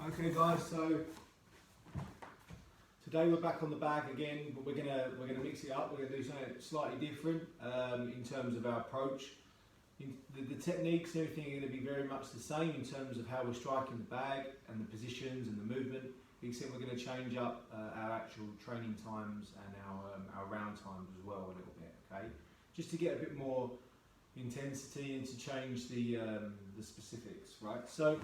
Okay guys, so today we're back on the bag again, but we're gonna mix it up. We're gonna do something slightly different in terms of our approach. The techniques and everything are going to be very much the same in terms of how we're striking the bag and the positions and the movement, except we're going to change up our actual training times and our round times as well a little bit, okay? Just to get a bit more intensity and to change the specifics, right? So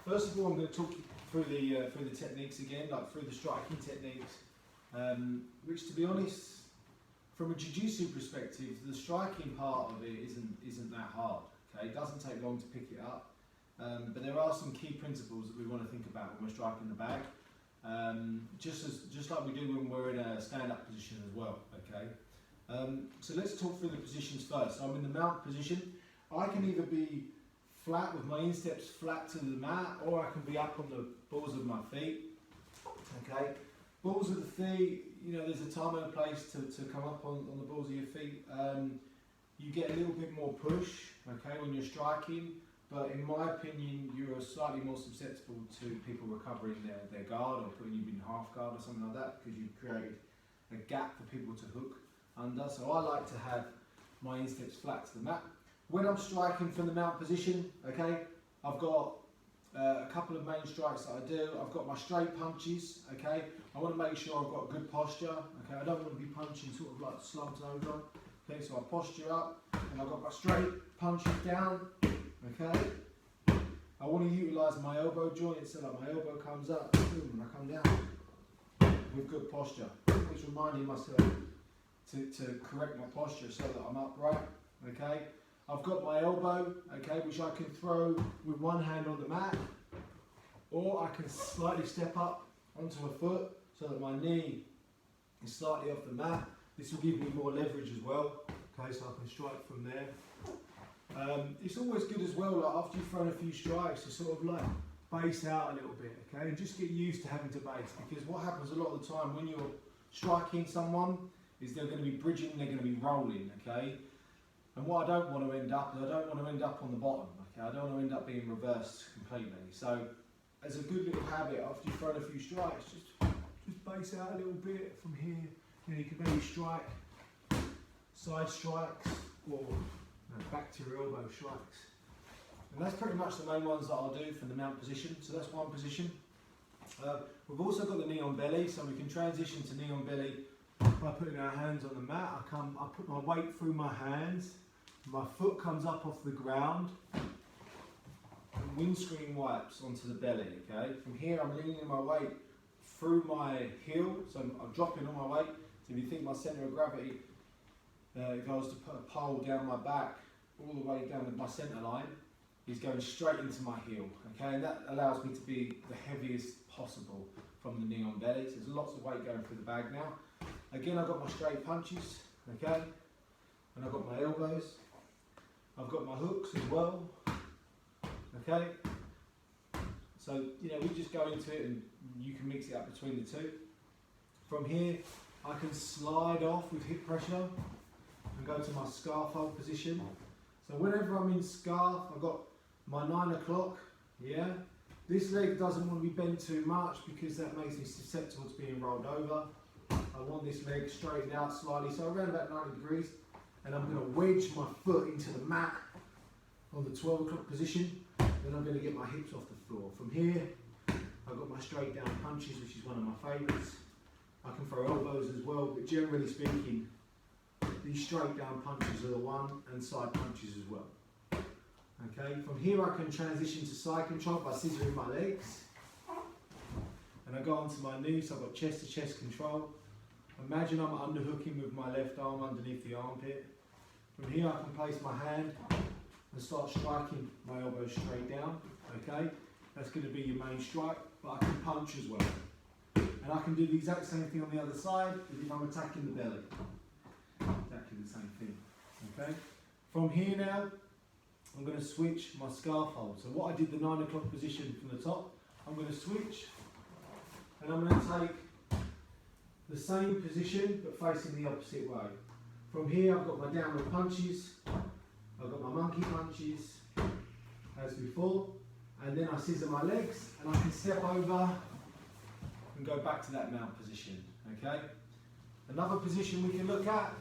first of all, I'm going to talk you through the techniques again, like through the striking techniques, which, to be honest, from a jiu-jitsu perspective, the striking part of it isn't that hard. Okay, it doesn't take long to pick it up, but there are some key principles that we want to think about when we're striking the bag, just like we do when we're in a stand-up position as well. Okay, so let's talk through the positions first. So I'm in the mount position. I can either be flat with my insteps flat to the mat, or I can be up on the balls of my feet. Okay. Balls of the feet, you know, there's a time and a place to come up on the balls of your feet. You get a little bit more push, okay, when you're striking, but in my opinion, you're slightly more susceptible to people recovering their guard or putting you in half guard or something like that, because you've created a gap for people to hook under. So I like to have my insteps flat to the mat. When I'm striking from the mount position, okay, I've got a couple of main strikes that I do. I've got my straight punches, okay. I want to make sure I've got good posture, okay. I don't want to be punching sort of like slumped over, okay. So I posture up, and I've got my straight punches down, okay. I want to utilise my elbow joint so that my elbow comes up, boom, and I come down with good posture. It's reminding myself to correct my posture so that I'm upright, okay. I've got my elbow, okay, which I can throw with one hand on the mat, or I can slightly step up onto a foot so that my knee is slightly off the mat. This will give me more leverage as well, okay, so I can strike from there. It's always good as well, like after you've thrown a few strikes, to sort of like base out a little bit, okay, and just get used to having to base, because what happens a lot of the time when you're striking someone is they're going to be bridging, they're going to be rolling, okay. And what I don't want to end up is I don't want to end up on the bottom, okay? I don't want to end up being reversed completely. So as a good little habit, after you've thrown a few strikes, just base out a little bit from here. You know, you can maybe strike side strikes or back to your elbow strikes. And that's pretty much the main ones that I'll do from the mount position. So that's one position. We've also got the knee on belly, so we can transition to knee on belly by putting our hands on the mat. I put my weight through my hands. My foot comes up off the ground and windscreen wipes onto the belly, okay? From here I'm leaning my weight through my heel, so I'm dropping all my weight. So if you think my centre of gravity, if I was to put a pole down my back, all the way down to my centre line, is going straight into my heel, okay? And that allows me to be the heaviest possible from the knee on belly. So there's lots of weight going through the bag now. Again, I've got my straight punches, okay? And I've got my elbows. I've got my hooks as well, okay? So, you know, we just go into it and you can mix it up between the two. From here, I can slide off with hip pressure and go to my scarf hold position. So whenever I'm in scarf, I've got my 9 o'clock, yeah? This leg doesn't want to be bent too much because that makes me susceptible to being rolled over. I want this leg straightened out slightly, so around about 90 degrees. And I'm going to wedge my foot into the mat on the 12 o'clock position. Then I'm going to get my hips off the floor. From here, I've got my straight down punches, which is one of my favourites. I can throw elbows as well, but generally speaking, these straight down punches are the one, and side punches as well. Okay, from here I can transition to side control by scissoring my legs. And I go onto my knees, so I've got chest to chest control. Imagine I'm underhooking with my left arm underneath the armpit. From here I can place my hand and start striking my elbows straight down, okay? That's going to be your main strike, but I can punch as well. And I can do the exact same thing on the other side as if I'm attacking the belly. Exactly the same thing, okay? From here now, I'm going to switch my scarf hold. So what I did the 9 o'clock position from the top, I'm going to switch and I'm going to take the same position but facing the opposite way. From here I've got my downward punches, I've got my monkey punches as before, and then I scissor my legs, and I can step over and go back to that mount position, okay? Another position we can look at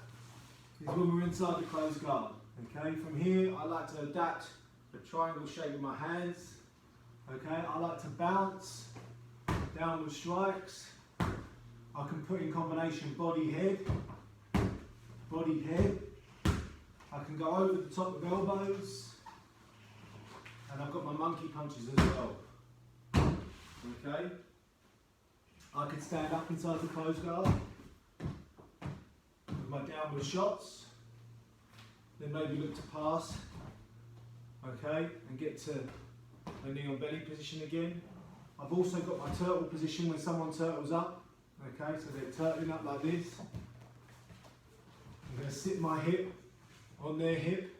is when we're inside the closed guard, okay? From here, I like to adapt a triangle shape with my hands, okay? I like to bounce, downward strikes. I can put in combination body, head, I can go over the top of elbows, and I've got my monkey punches as well, okay? I can stand up inside the closed guard with my downward shots, then maybe look to pass, okay, and get to a knee on belly position again. I've also got my turtle position when someone turtles up, okay, so they're turtling up like this. I'm going to sit my hip on their hip,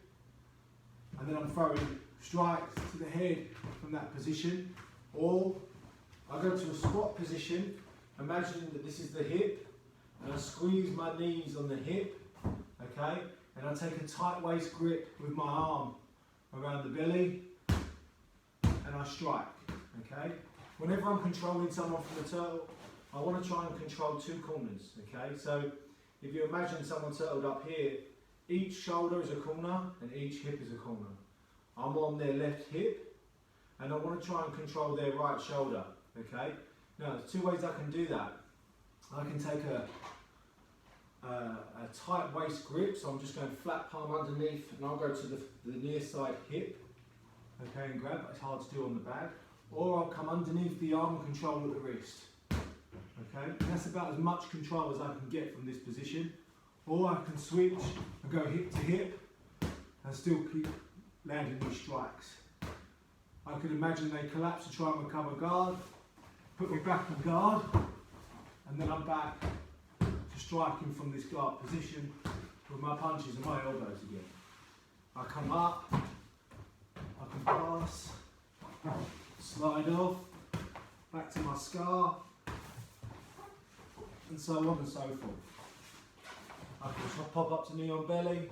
and then I'm throwing strikes to the head from that position. Or I go to a squat position, imagine that this is the hip, and I squeeze my knees on the hip, okay, and I take a tight waist grip with my arm around the belly, and I strike, okay. Whenever I'm controlling someone from the turtle, I want to try and control two corners, okay. So if you imagine someone turtled up here, each shoulder is a corner and each hip is a corner. I'm on their left hip, and I want to try and control their right shoulder, okay. Now there's two ways I can do that. I can take a tight waist grip, so I'm just going flat palm underneath, and I'll go to the near side hip, okay, and grab. It's hard to do on the bag. Or I'll come underneath the arm and control at the wrist, okay. And that's about as much control as I can get from this position. Or I can switch and go hip to hip and still keep landing these strikes. I can imagine they collapse to try and recover guard, put me back on guard, and then I'm back to striking from this guard position with my punches and my elbows again. I come up, I can pass, slide off, back to my scar, and so on and so forth. I can pop up to knee on belly,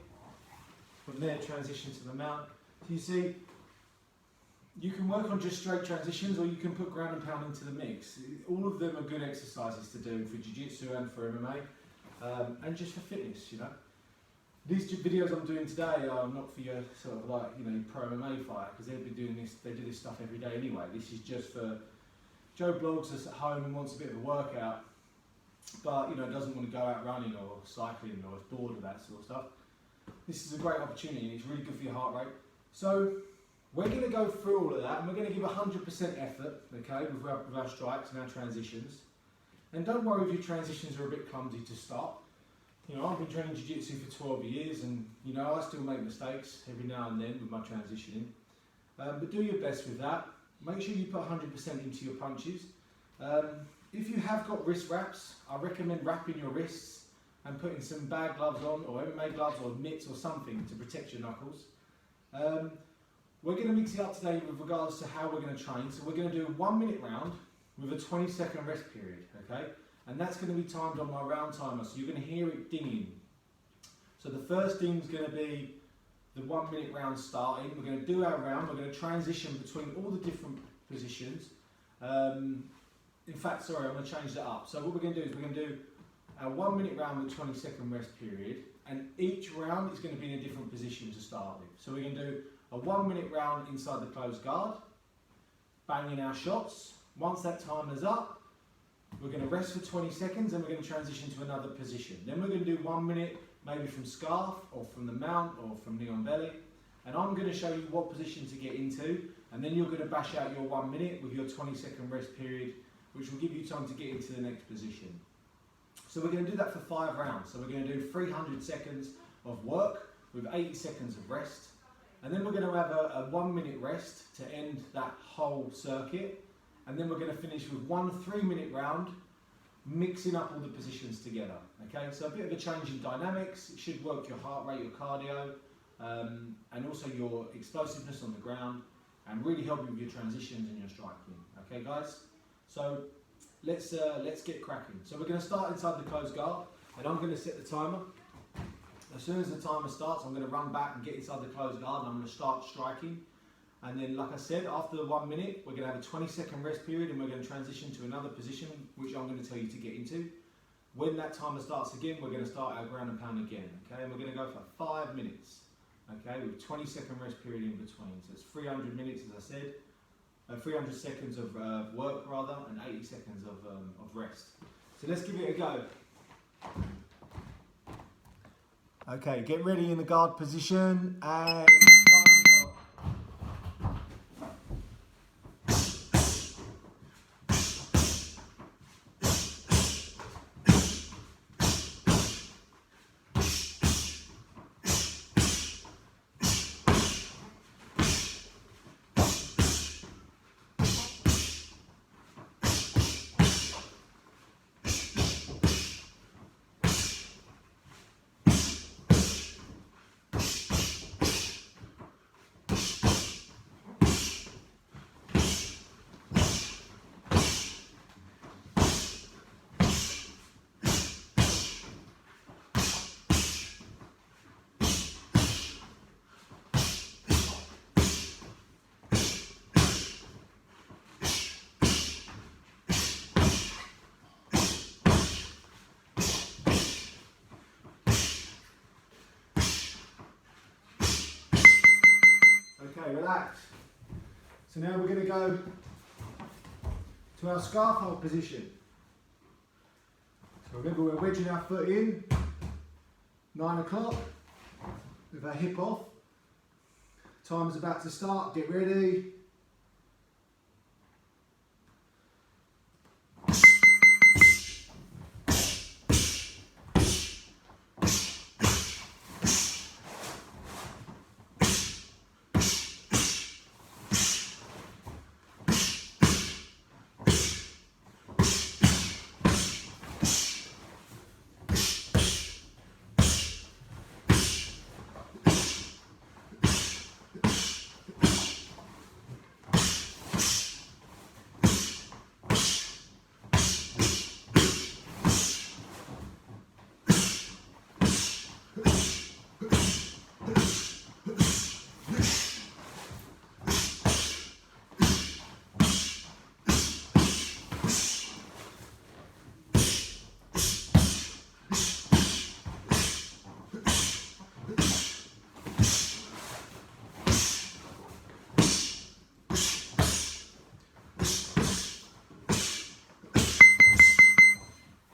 from there transition to the mount. So you see, you can work on just straight transitions, or you can put ground and pound into the mix. All of them are good exercises to do for jiu-jitsu and for MMA, and just for fitness, you know. These videos I'm doing today are not for your sort of like, you know, pro MMA fighter, because they'll be doing this, they do this stuff every day anyway. This is just for Joe Blogs that's at home and wants a bit of a workout, but you know, doesn't want to go out running or cycling or is bored of that sort of stuff. This is a great opportunity, and it's really good for your heart rate. So we're going to go through all of that, and we're going to give 100% effort, okay, with our strikes and our transitions. And don't worry if your transitions are a bit clumsy to start. You know, I've been training jiu-jitsu for 12 years, and you know, I still make mistakes every now and then with my transitioning. But do your best with that. Make sure you put 100% into your punches. If you have got wrist wraps, I recommend wrapping your wrists and putting some bag gloves on, or MMA gloves, or mitts or something to protect your knuckles. We're going to mix it up today with regards to how we're going to train. So we're going to do a 1 minute round with a 20-second rest period, okay? And that's going to be timed on my round timer, so you're going to hear it dinging. So the first ding is going to be the 1 minute round starting. We're going to do our round, we're going to transition between all the different positions. In fact, sorry, I'm going to change that up. So what we're going to do is we're going to do a 1 minute round with a 20-second rest period, and each round is going to be in a different position to start with. So we're going to do a 1 minute round inside the closed guard, banging our shots. Once that time is up, we're going to rest for 20 seconds, and we're going to transition to another position. Then we're going to do 1 minute, maybe from scarf, or from the mount, or from knee on belly. And I'm going to show you what position to get into, and then you're going to bash out your 1 minute with your 20-second rest period, which will give you time to get into the next position. So we're going to do that for 5 rounds. So we're going to do 300 seconds of work with 80 seconds of rest. And then we're going to have a 1 minute rest to end that whole circuit. And then we're going to finish with one 3-minute round, mixing up all the positions together. Okay, so a bit of a change in dynamics. It should work your heart rate, your cardio, and also your explosiveness on the ground, and really help you with your transitions and your striking. Okay, guys. So let's get cracking. So we're going to start inside the closed guard, and I'm going to set the timer. As soon as the timer starts, I'm going to run back and get inside the closed guard, and I'm going to start striking. And then, like I said, after the 1 minute, we're going to have a 20-second rest period, and we're going to transition to another position, which I'm going to tell you to get into. When that timer starts again, we're going to start our ground and pound again, okay? And we're going to go for 5 minutes, okay, with 20-second rest period in between. So it's 300 minutes, as I said, 300 seconds of work, rather, and 80 seconds of rest. So let's give it a go. Okay, get ready in the guard position, and relax. So now we're going to go to our scarf hold position. So remember, we're wedging our foot in, 9 o'clock, with our hip off. Time's about to start, get ready.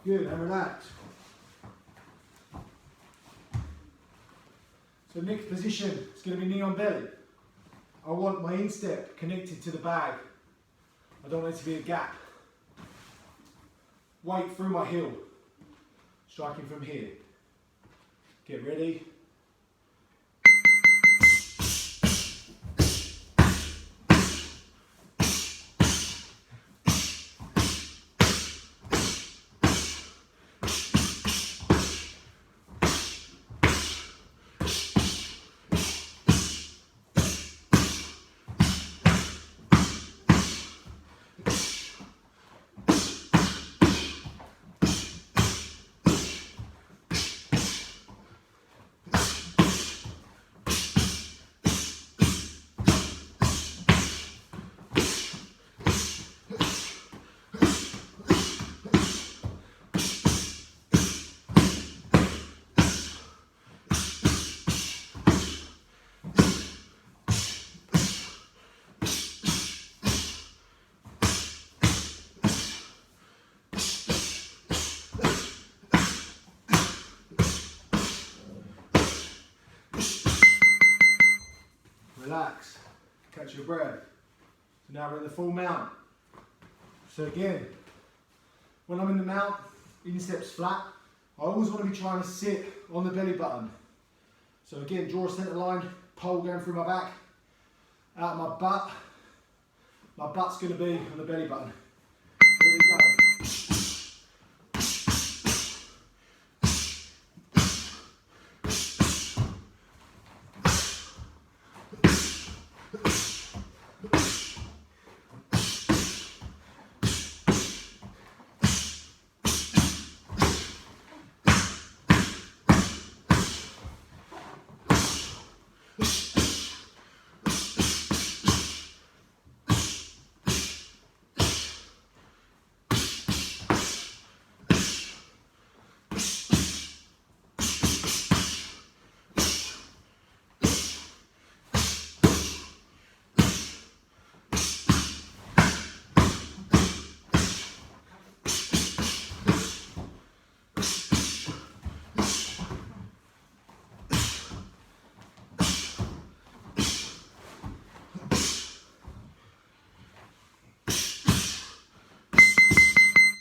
Good, and relax. So next position is going to be knee on belly. I want my instep connected to the bag. I don't want it to be a gap. Weight through my heel. Striking from here. Get ready. Relax, catch your breath. So now we're in the full mount. So again, when I'm in the mount, insteps flat, I always want to be trying to sit on the belly button. So again, draw a centre line, pole going through my back, out my butt. My butt's going to be on the belly button. Ready to go.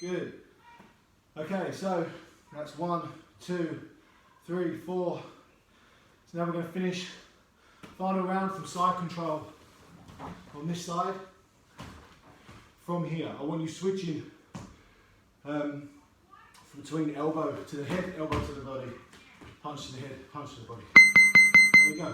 good. Okay, so that's 1, 2, 3, 4. So now we're going to finish final round from side control on this side. From here, I want you switching between elbow to the head, elbow to the body, punch to the head, punch to the body. There you go.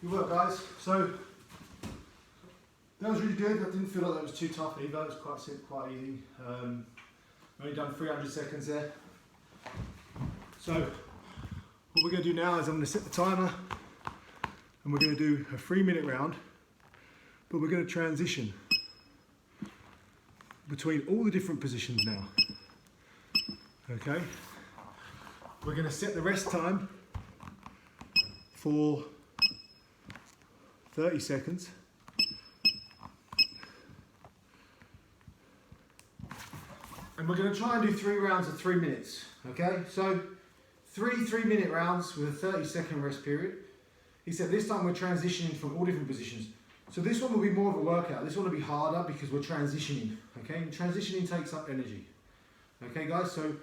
Good work, guys. So that was really good. I didn't feel like that was too tough either. It was quite simple, quite easy. Only done 300 seconds there. So what we're going to do now is I'm going to set the timer and we're going to do a 3-minute round, but we're going to transition between all the different positions now. Okay. We're going to set the rest time for 30 seconds. And we're going to try and do 3 rounds of 3 minutes. Okay, so 3 3-minute rounds with a 30-second rest period. He said this time we're transitioning from all different positions. So this one will be more of a workout. This one will be harder because we're transitioning. Okay, and transitioning takes up energy. Okay, guys, so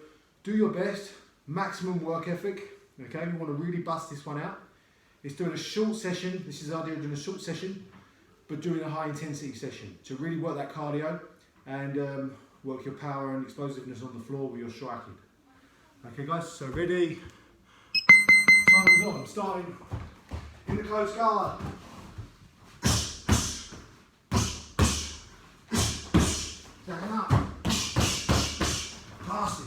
do your best, maximum work ethic. Okay, we want to really bust this one out. It's doing a short session. This is the idea of doing a short session, but doing a high intensity session to really work that cardio and work your power and explosiveness on the floor with your striking. Okay, guys, so ready? Time is on. Starting in the close guard. Stacking up. Passing.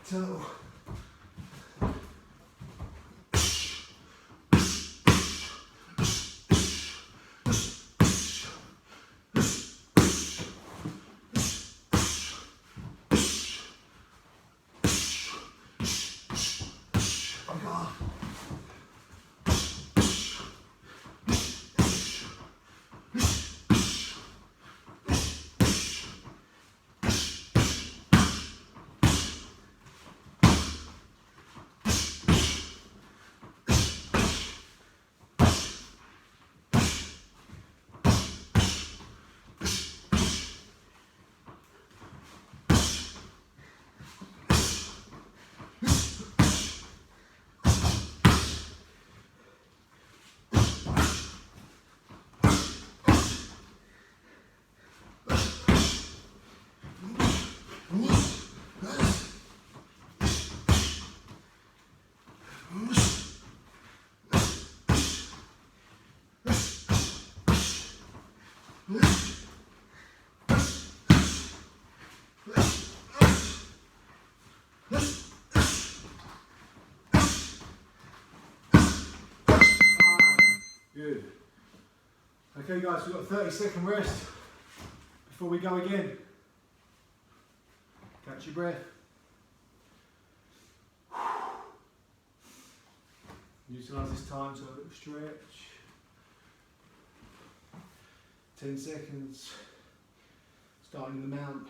So Good. Okay guys, we've got a 30-second rest before we go again. Catch your breath. Utilise this time to have a little stretch. 10 seconds. Starting the mount.